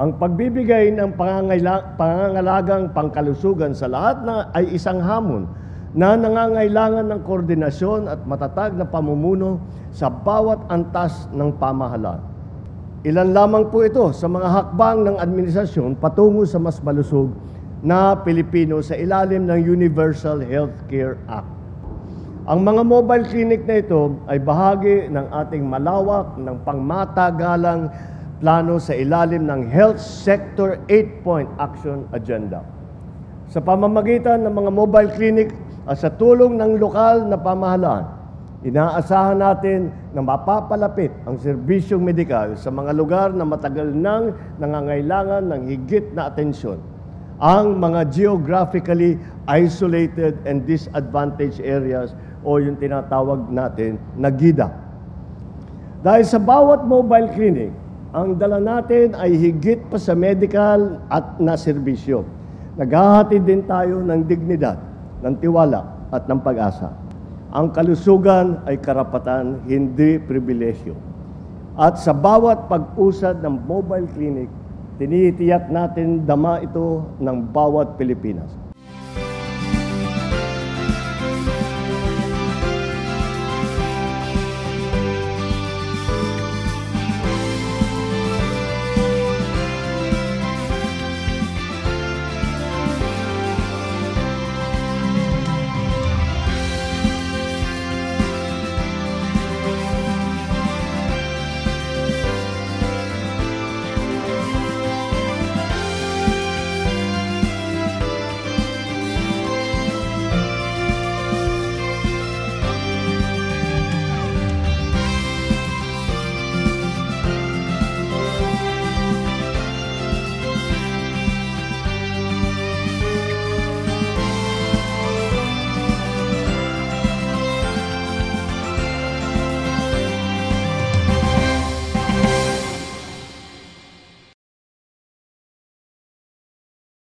Ang pagbibigay ng pangangalagang pangkalusugan sa lahat ay isang hamon na nangangailangan ng koordinasyon at matatag na pamumuno sa bawat antas ng pamahalaan. Ilan lamang po ito sa mga hakbang ng administrasyon patungo sa mas malusog na Pilipino sa ilalim ng Universal Healthcare Act. Ang mga mobile clinic na ito ay bahagi ng ating malawak ng pangmatagalang plano sa ilalim ng Health Sector 8-Point Action Agenda. Sa pamamagitan ng mga mobile clinic at sa tulong ng lokal na pamahalaan, inaasahan natin na mapapalapit ang serbisyong medikal sa mga lugar na matagal nang nangangailangan ng higit na atensyon. Ang mga geographically isolated and disadvantaged areas o yung tinatawag natin na GIDA. Dahil sa bawat mobile clinic, ang dala natin ay higit pa sa medical at na serbisyo. Naghahatid din tayo ng dignidad, ng tiwala at ng pag-asa. Ang kalusugan ay karapatan, hindi pribilehyo. At sa bawat pag-usad ng mobile clinic, tinitiyak natin dama ito ng bawat Pilipinas.